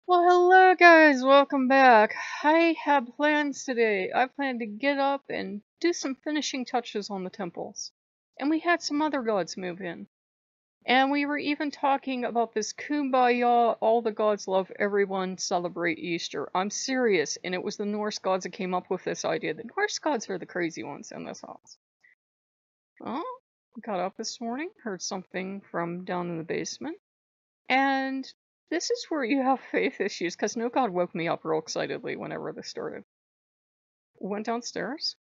Well, hello guys, welcome back. I have plans today. I plan to get up and do some finishing touches on the temples. And we had some other gods move in. And we were even talking about this kumbaya, all the gods love everyone, celebrate Easter. I'm serious, and it was the Norse gods that came up with this idea. The Norse gods are the crazy ones in this house. Well, got up this morning, heard something from down in the basement. And this is where you have faith issues, because no god woke me up real excitedly whenever this started. Went downstairs.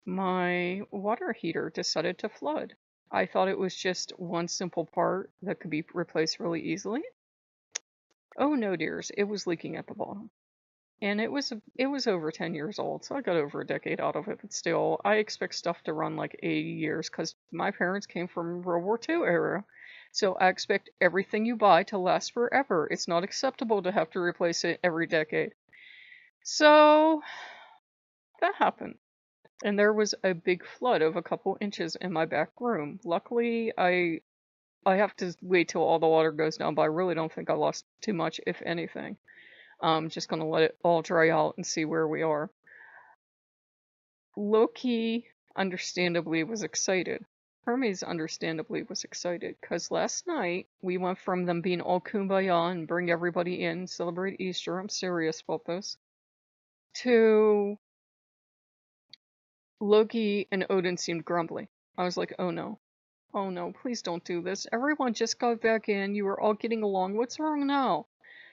My water heater decided to flood. I thought it was just one simple part that could be replaced really easily. Oh no, dears, it was leaking at the bottom. And it was over 10 years old, so I got over a decade out of it, but still, I expect stuff to run like 80 years, because my parents came from World War II era. So I expect everything you buy to last forever. It's not acceptable to have to replace it every decade. So that happened. And there was a big flood of a couple inches in my back room. Luckily, I have to wait till all the water goes down, but I really don't think I lost too much, if anything. I'm just gonna let it all dry out and see where we are. Loki understandably was excited. Hermes understandably was excited, because last night we went from them being all kumbaya and bring everybody in, celebrate Easter, I'm serious about this, to Loki and Odin seemed grumbly. I was like, oh no, please don't do this. Everyone just got back in, you were all getting along, what's wrong now?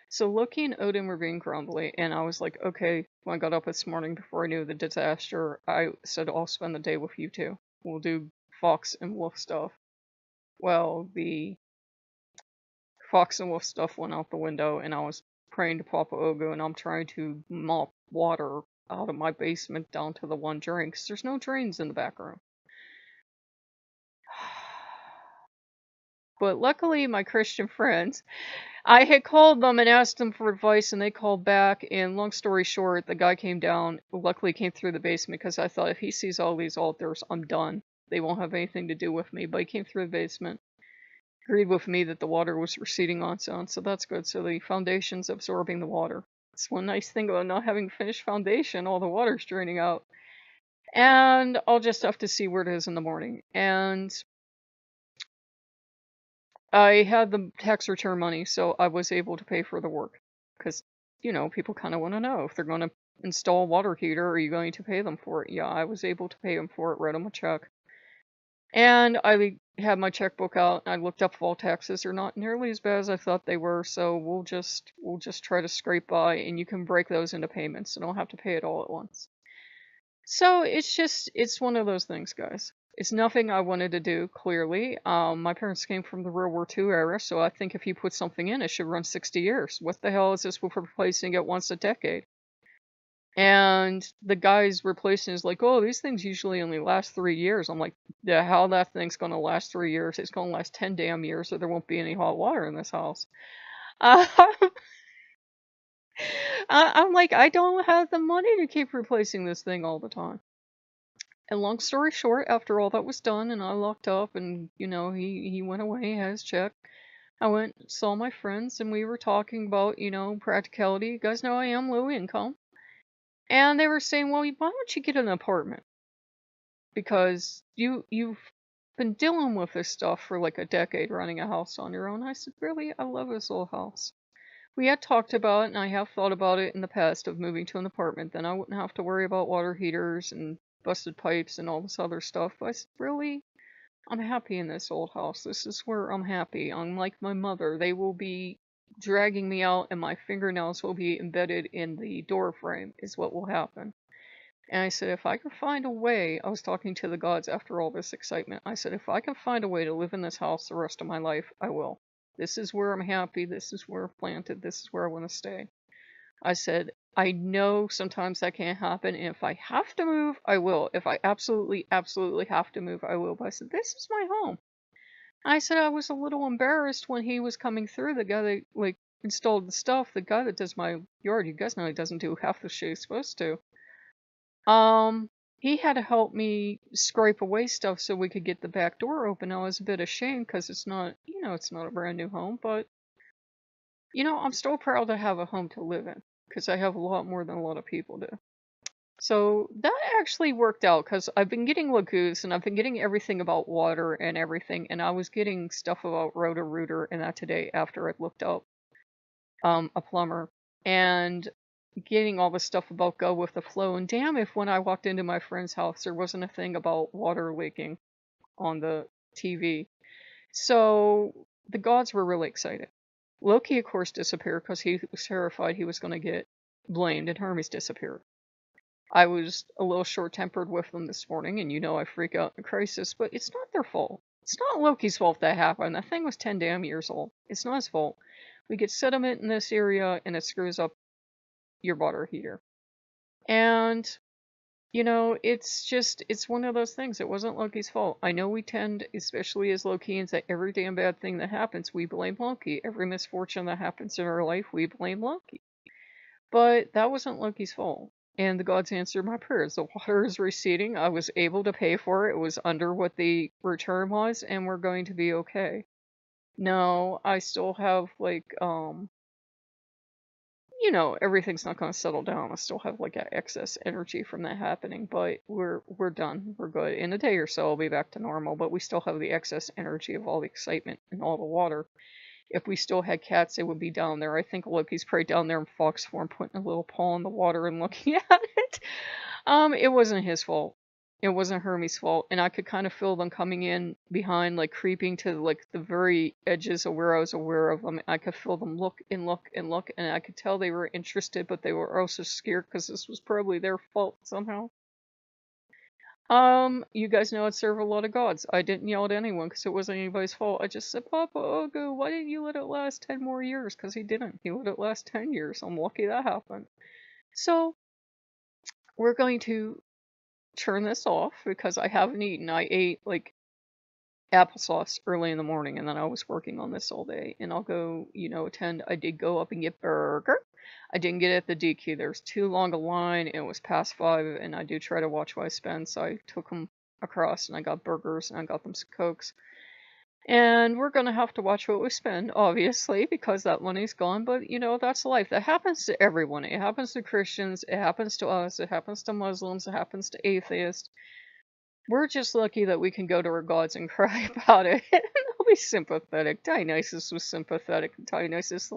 So Loki and Odin were being grumbly, and I was like, okay, when I got up this morning before I knew the disaster, I said I'll spend the day with you two. We'll do fox and wolf stuff. Well, the fox and wolf stuff went out the window, and I was praying to Papa Ogo, and I'm trying to mop water out of my basement down to the one drain, because there's no drains in the back room. But luckily, my Christian friends, I had called them and asked them for advice, and they called back, and long story short, the guy came down, luckily came through the basement, because I thought if he sees all these altars, I'm done. They won't have anything to do with me, but he came through the basement, agreed with me that the water was receding on its own, so that's good. So the foundation's absorbing the water. That's one nice thing about not having finished foundation, all the water's draining out. And I'll just have to see where it is in the morning. And I had the tax return money, so I was able to pay for the work. Because, people kind of want to know if they're going to install a water heater, are you going to pay them for it? Yeah, I was able to pay them for it, wrote them a check. And I had my checkbook out, and I looked up if all taxes are not nearly as bad as I thought they were, so we'll just try to scrape by, and you can break those into payments, so don't have to pay it all at once. So it's one of those things, guys. It's nothing I wanted to do, clearly. My parents came from the World War II era, so I think if you put something in, it should run 60 years. What the hell is this with replacing it once a decade? And the guy's replacing is like, oh, these things usually only last 3 years. I'm like, yeah, how that thing's gonna last 3 years? It's gonna last 10 damn years, so there won't be any hot water in this house. Uh, I'm like, I don't have the money to keep replacing this thing all the time. And long story short, after all that was done and I locked up and, he went away, had his check, I went, saw my friends, and we were talking about, practicality. You guys know I am low income. And they were saying, well, why don't you get an apartment? Because you've been dealing with this stuff for like a decade, running a house on your own. I said, really? I love this old house. We had talked about it, and I have thought about it in the past of moving to an apartment. Then I wouldn't have to worry about water heaters and busted pipes and all this other stuff. But I said, really? I'm happy in this old house. This is where I'm happy. Unlike my mother, they will be dragging me out, and my fingernails will be embedded in the door frame, is what will happen. And I said, if I could find a way, I was talking to the gods after all this excitement. I said, if I can find a way to live in this house the rest of my life, I will. This is where I'm happy. This is where I'm planted. This is where I want to stay. I said, I know sometimes that can't happen, and if I have to move, I will. If I absolutely, absolutely have to move, I will. But I said, this is my home. I said I was a little embarrassed when he was coming through, the guy that, installed the stuff, the guy that does my yard. You guys know he doesn't do half the shit he's supposed to. He had to help me scrape away stuff so we could get the back door open. I was a bit ashamed because it's not, it's not a brand new home, but I'm still proud to have a home to live in because I have a lot more than a lot of people do. So that actually worked out because I've been getting Lagoos and I've been getting everything about water and everything, and I was getting stuff about Roto-Rooter and that today after I looked up a plumber and getting all the stuff about go with the flow. And damn, if when I walked into my friend's house there wasn't a thing about water leaking on the TV. So the gods were really excited. Loki, of course, disappeared because he was terrified he was going to get blamed, and Hermes disappeared. I was a little short-tempered with them this morning, and I freak out in a crisis, but it's not their fault. It's not Loki's fault that happened. That thing was 10 damn years old. It's not his fault. We get sediment in this area, and it screws up your water heater. And, it's one of those things. It wasn't Loki's fault. I know we tend, especially as Lokeans, that every damn bad thing that happens, we blame Loki. Every misfortune that happens in our life, we blame Loki. But that wasn't Loki's fault. And the gods answered my prayers. The water is receding. I was able to pay for it. It was under what the return was, and we're going to be okay. No, I still have everything's not going to settle down. I still have excess energy from that happening, but we're done. We're good. In a day or so, I'll be back to normal. But we still have the excess energy of all the excitement and all the water. If we still had cats, they would be down there. I think Loki's probably down there in fox form, putting a little paw in the water and looking at it. It wasn't his fault. It wasn't Hermes' fault, and I could kind of feel them coming in behind, creeping to the very edges of where I was aware of them. I could feel them look and look and look, and I could tell they were interested, but they were also scared because this was probably their fault somehow. You guys know I'd serve a lot of gods. I didn't yell at anyone because it wasn't anybody's fault. I just said, Papa Ogo, why didn't you let it last 10 more years? Because he didn't. He let it last 10 years. I'm lucky that happened. So, we're going to turn this off because I haven't eaten. I ate, applesauce early in the morning, and then I was working on this all day. And I'll go, attend. I did go up and get burger. I didn't get it at the DQ. There's too long a line. It was past 5, and I do try to watch what I spend. So I took them across, and I got burgers, and I got them some Cokes. And we're going to have to watch what we spend, obviously, because that money's gone. But, that's life. That happens to everyone. It happens to Christians. It happens to us. It happens to Muslims. It happens to atheists. We're just lucky that we can go to our gods and cry about it. And they'll be sympathetic. Dionysus was sympathetic. Dionysus,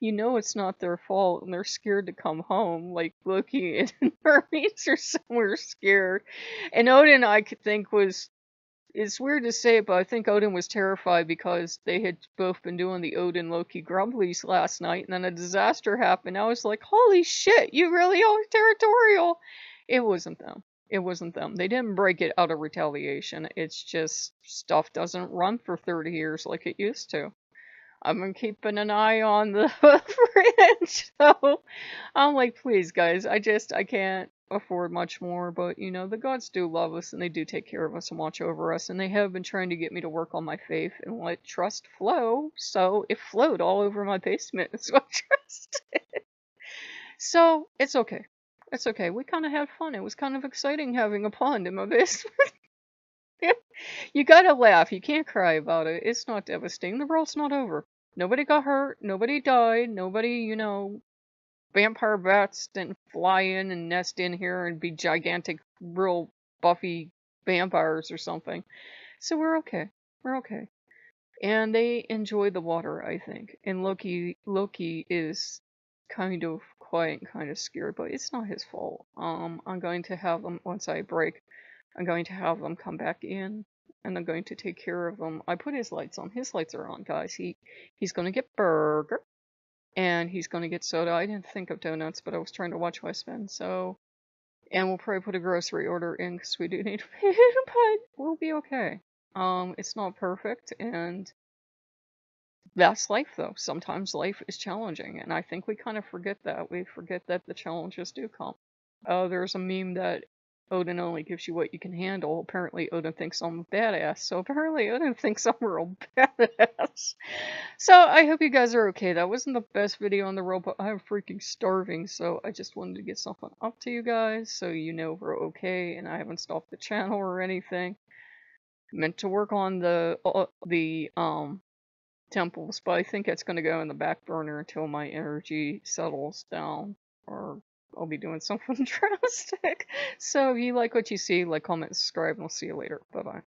it's not their fault, and they're scared to come home. Like Loki and Hermes are somewhere scared. And Odin, I could think, it's weird to say it, but I think Odin was terrified because they had both been doing the Odin-Loki grumblies last night, and then a disaster happened. I was like, holy shit, you really are territorial. It wasn't them. It wasn't them. They didn't break it out of retaliation. It's just stuff doesn't run for 30 years like it used to. I've been keeping an eye on the fridge, so I'm like, please, guys, I can't afford much more, but, the gods do love us, and they do take care of us and watch over us, and they have been trying to get me to work on my faith and let trust flow, so it flowed all over my basement, is what trust did. So, it's okay. It's okay. We kind of had fun. It was kind of exciting having a pond in my basement. You gotta laugh. You can't cry about it. It's not devastating. The world's not over. Nobody got hurt. Nobody died. Nobody, vampire bats didn't fly in and nest in here and be gigantic, real buffy vampires or something. So we're okay. We're okay. And they enjoy the water, I think. And Loki is kind of quiet and kind of scared, but it's not his fault. I'm going to have them, once I break, I'm going to have them come back in, and I'm going to take care of them. I put his lights on. His lights are on, guys. He's going to get burger, and he's going to get soda. I didn't think of donuts, but I was trying to watch what I spend, so... And we'll probably put a grocery order in, because we do need to pay it, but we'll be okay. It's not perfect, and... That's life, though. Sometimes life is challenging, and I think we kind of forget that. We forget that the challenges do come. There's a meme that Odin only gives you what you can handle. Apparently, Odin thinks I'm a badass, so apparently Odin thinks I'm a real badass. So, I hope you guys are okay. That wasn't the best video in the world, but I'm freaking starving, so I just wanted to get something up to you guys, so you know we're okay, and I haven't stopped the channel or anything. Meant to work on the temples, but I think it's going to go in the back burner until my energy settles down, or I'll be doing something drastic. So if you like what you see, like, comment, subscribe, and I'll see you later. Bye-bye.